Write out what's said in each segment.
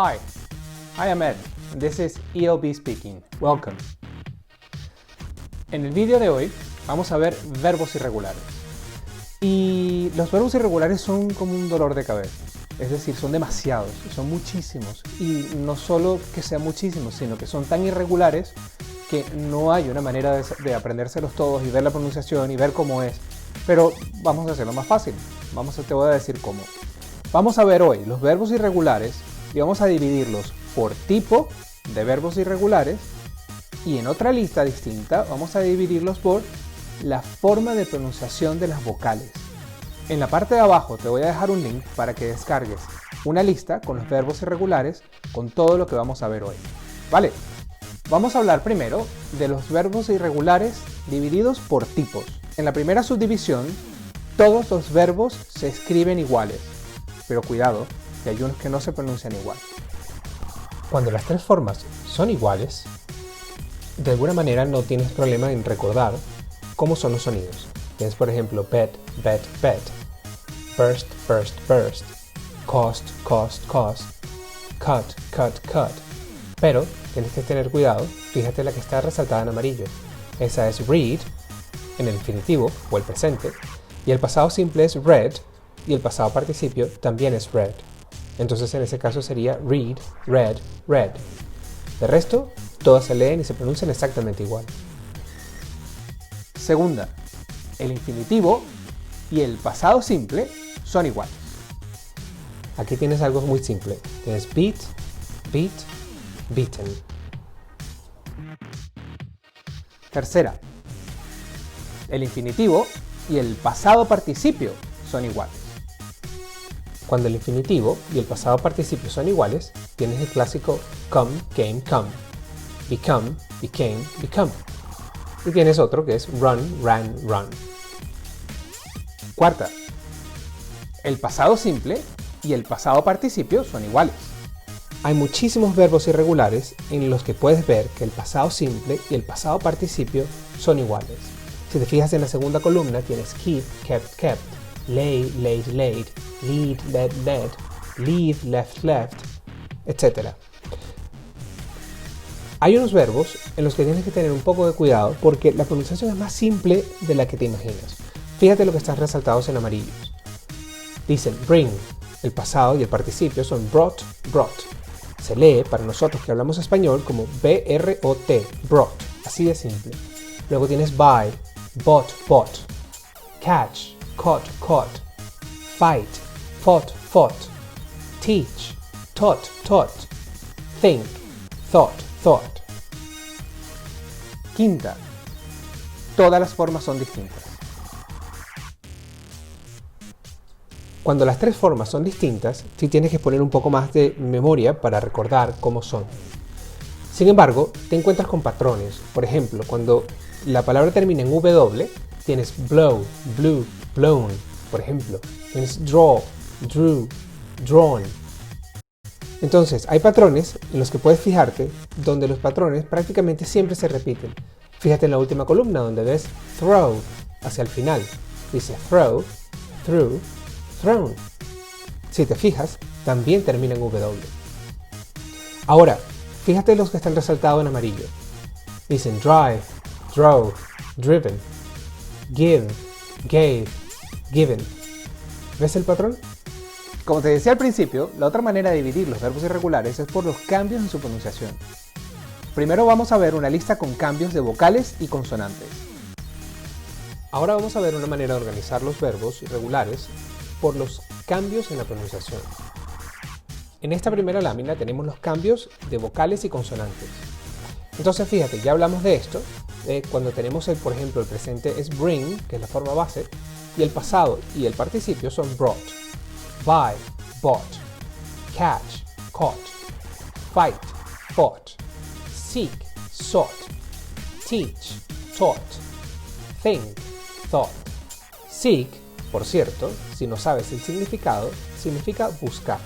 Hi, I am Ed, and this is ELB speaking. Welcome. En el vídeo de hoy vamos a ver verbos irregulares. Y los verbos irregulares son como un dolor de cabeza. Es decir, son demasiados, son muchísimos. Y no solo que sean muchísimos, sino que son tan irregulares que no hay una manera de aprendérselos todos y ver la pronunciación y ver cómo es. Pero vamos a hacerlo más fácil. Te voy a decir cómo. Vamos a ver hoy los verbos irregulares y vamos a dividirlos por tipo de verbos irregulares, y en otra lista distinta vamos a dividirlos por la forma de pronunciación de las vocales. En la parte de abajo te voy a dejar un link para que descargues una lista con los verbos irregulares con todo lo que vamos a ver hoy. Vale, vamos a hablar primero de los verbos irregulares divididos por tipos. En la primera subdivisión, todos los verbos se escriben iguales, pero cuidado, que hay unos que no se pronuncian igual. Cuando las tres formas son iguales, de alguna manera no tienes problema en recordar cómo son los sonidos. Tienes, por ejemplo, bet, bet, bet, burst, burst, burst, cost, cost, cost, cut, cut, cut. Pero tienes que tener cuidado, fíjate la que está resaltada en amarillo. Esa es read, en el infinitivo o el presente, y el pasado simple es read, y el pasado participio también es read. Entonces en ese caso sería read, read, read. De resto, todas se leen y se pronuncian exactamente igual. Segunda, el infinitivo y el pasado simple son iguales. Aquí tienes algo muy simple. Tienes beat, beat, beaten. Tercera, el infinitivo y el pasado participio son iguales. Cuando el infinitivo y el pasado participio son iguales, tienes el clásico come, came, come, become, became, become. Y tienes otro que es run, ran, run. Cuarta, el pasado simple y el pasado participio son iguales. Hay muchísimos verbos irregulares en los que puedes ver que el pasado simple y el pasado participio son iguales. Si te fijas en la segunda columna tienes keep, kept, kept, lay, laid, laid, lead, led, led, leave, left, left, etc. Hay unos verbos en los que tienes que tener un poco de cuidado porque la pronunciación es más simple de la que te imaginas. Fíjate lo que están resaltados en amarillos. Dicen bring, el pasado y el participio son brought, brought. Se lee para nosotros que hablamos español como B-R-O-T, brought, así de simple. Luego tienes buy, bought, bought, catch, caught, caught, fight, fought, fought, teach, taught, taught, think, thought, thought. Quinta, todas las formas son distintas. Cuando las tres formas son distintas, sí tienes que poner un poco más de memoria para recordar cómo son. Sin embargo, te encuentras con patrones. Por ejemplo, cuando la palabra termina en W, tienes blow, blew, blown. Por ejemplo, tienes draw, drew, drawn. Entonces, hay patrones en los que puedes fijarte, donde los patrones prácticamente siempre se repiten. Fíjate en la última columna donde ves throw hacia el final. Dice throw, through, thrown. Si te fijas, también termina en W. Ahora, fíjate los que están resaltados en amarillo. Dicen drive, drove, driven, give, gave, given. ¿Ves el patrón? Como te decía al principio, la otra manera de dividir los verbos irregulares es por los cambios en su pronunciación. Primero vamos a ver una lista con cambios de vocales y consonantes. Ahora vamos a ver una manera de organizar los verbos irregulares por los cambios en la pronunciación. En esta primera lámina tenemos los cambios de vocales y consonantes. Entonces fíjate, ya hablamos de esto, cuando tenemos por ejemplo, el presente es bring, que es la forma base, y el pasado y el participio son brought. Buy, bought, catch, caught, fight, fought, seek, sought, teach, taught, think, thought. Seek, por cierto, si no sabes el significado, significa buscar.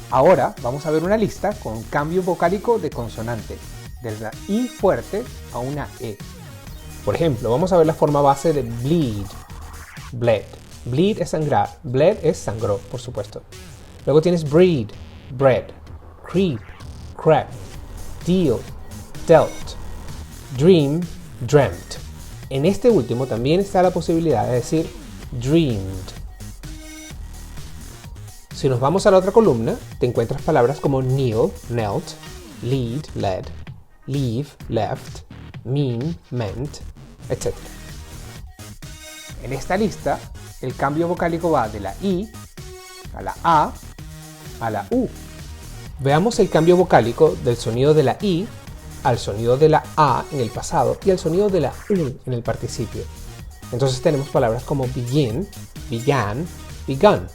Ahora vamos a ver una lista con cambio vocálico de consonante, de la I fuerte a una E. Por ejemplo, vamos a ver la forma base de bleed, bled. Bleed es sangrar, bled es sangró, por supuesto. Luego tienes breed, bread, creep, crept, deal, dealt, dream, dreamt. En este último también está la posibilidad de decir dreamed. Si nos vamos a la otra columna, te encuentras palabras como kneel, knelt, lead, led, leave, left, mean, meant, etc. En esta lista, el cambio vocálico va de la I a la A la U. Veamos el cambio vocálico del sonido de la I al sonido de la A en el pasado y al sonido de la U en el participio. Entonces tenemos palabras como begin, began, begun,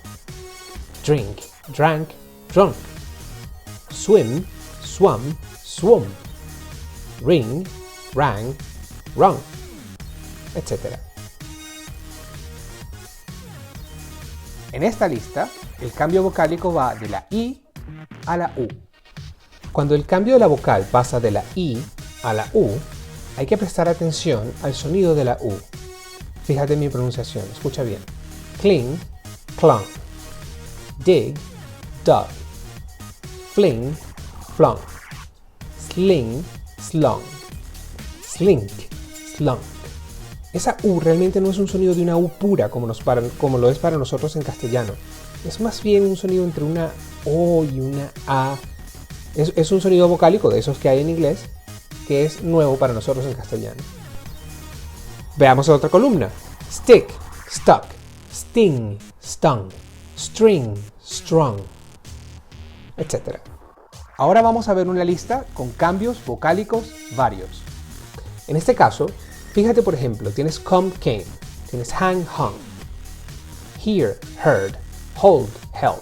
drink, drank, drunk, swim, swum, swum, ring, rang, rung, etc. En esta lista, el cambio vocálico va de la I a la U. Cuando el cambio de la vocal pasa de la I a la U, hay que prestar atención al sonido de la U. Fíjate en mi pronunciación, escucha bien. Cling, clung. Dig, dug. Fling, flung. Sling, slung. Slink, slunk. Esa U realmente no es un sonido de una U pura como lo es para nosotros en castellano. Es más bien un sonido entre una O y una A. Es un sonido vocálico de esos que hay en inglés que es nuevo para nosotros en castellano. Veamos otra columna. Stick, stuck, sting, stung, string, strung, etc. Ahora vamos a ver una lista con cambios vocálicos varios. En este caso, fíjate por ejemplo, tienes come, came, tienes hang, hung, hear, heard, hold, held.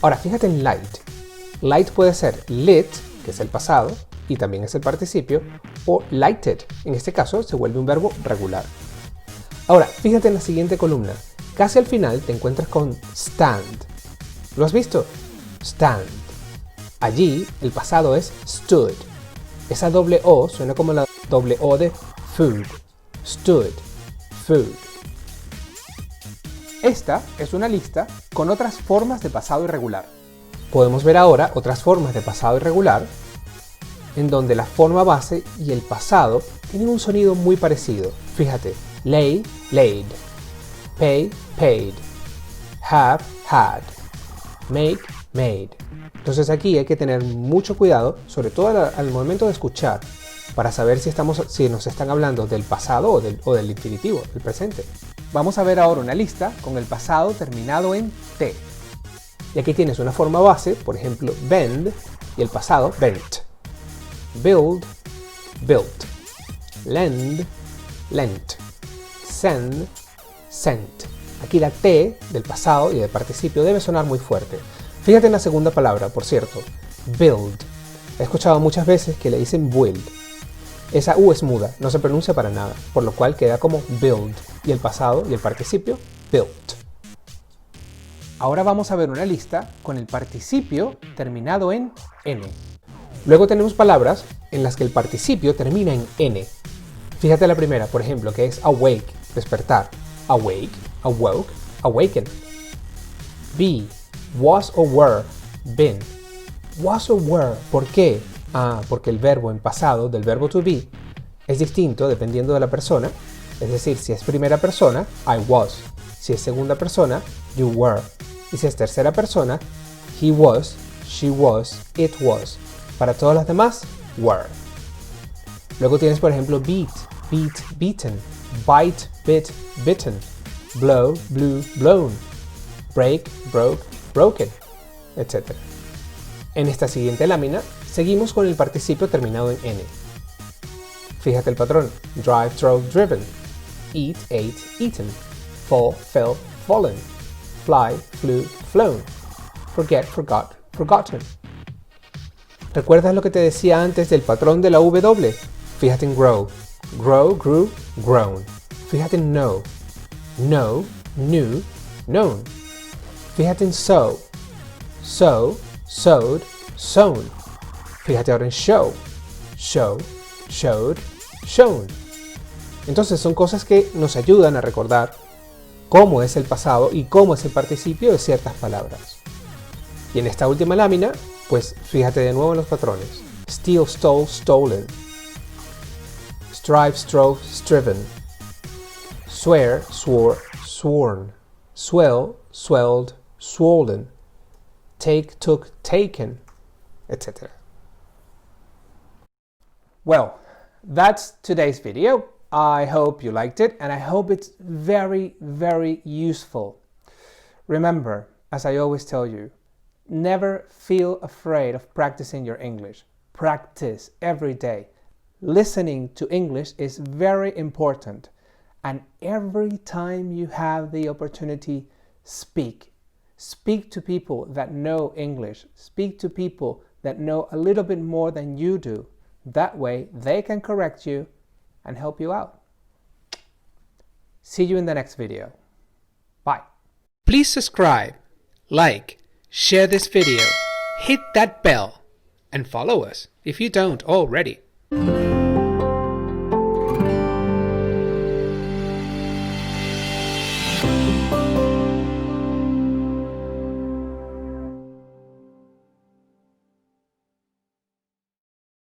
Ahora fíjate en light. Light puede ser lit, que es el pasado, y también es el participio, o lighted, en este caso se vuelve un verbo regular. Ahora, fíjate en la siguiente columna. Casi al final te encuentras con stand. ¿Lo has visto? Stand. Allí el pasado es stood. Esa doble O suena como la doble O de food. Stood. Food. Esta es una lista con otras formas de pasado irregular. Podemos ver ahora otras formas de pasado irregular en donde la forma base y el pasado tienen un sonido muy parecido. Fíjate, lay, laid, pay, paid, have, had, make, made. Entonces aquí hay que tener mucho cuidado, sobre todo al momento de escuchar, para saber si nos están hablando del pasado o del infinitivo, el presente. Vamos a ver ahora una lista con el pasado terminado en T. Y aquí tienes una forma base, por ejemplo, bend, y el pasado, bent. Build, built. Lend, lent. Send, sent. Aquí la T del pasado y del participio debe sonar muy fuerte. Fíjate en la segunda palabra, por cierto, build. He escuchado muchas veces que le dicen build. Esa U es muda, no se pronuncia para nada, por lo cual queda como build, y el pasado y el participio, built. Ahora vamos a ver una lista con el participio terminado en N. Luego tenemos palabras en las que el participio termina en N. Fíjate la primera, por ejemplo, que es awake, despertar. Awake, awoke, awaken. Be, was or were, been. Was or were, ¿por qué? Porque el verbo en pasado del verbo to be es distinto dependiendo de la persona. Es decir, si es primera persona, I was. Si es segunda persona, you were. Y si es tercera persona, he was, she was, it was. Para todas las demás, were. Luego tienes, por ejemplo, beat, beat, beaten, bite, bit, bitten, blow, blew, blown, break, broke, broken, etc. En esta siguiente lámina, seguimos con el participio terminado en N. Fíjate el patrón. Drive, drove, driven. Eat, ate, eaten. Fall, fell, fallen. Fly, flew, flown. Forget, forgot, forgotten. ¿Recuerdas lo que te decía antes del patrón de la W? Fíjate en grow. Grow, grew, grown. Fíjate en know. Know, knew, known. Fíjate en sow. Sow, sowed, sown. Fíjate ahora en show. Show, showed, shown. Entonces son cosas que nos ayudan a recordar cómo es el pasado y cómo es el participio de ciertas palabras. Y en esta última lámina Pues fíjate de nuevo en los patrones. Steal, stole, stolen. Strive, strove, striven. Swear, swore, sworn. Swell, swelled, swollen. Take, took, taken, etc. Well, that's today's video. I hope you liked it, and I hope it's very, very useful. Remember, as I always tell you, never feel afraid of practicing your English. Practice every day. Listening to English is very important, and every time you have the opportunity, speak. Speak to people that know English. Speak to people that know a little bit more than you do. That way, they can correct you and help you out. See you in the next video. Bye. Please subscribe, like, share this video, hit that bell, and follow us if you don't already.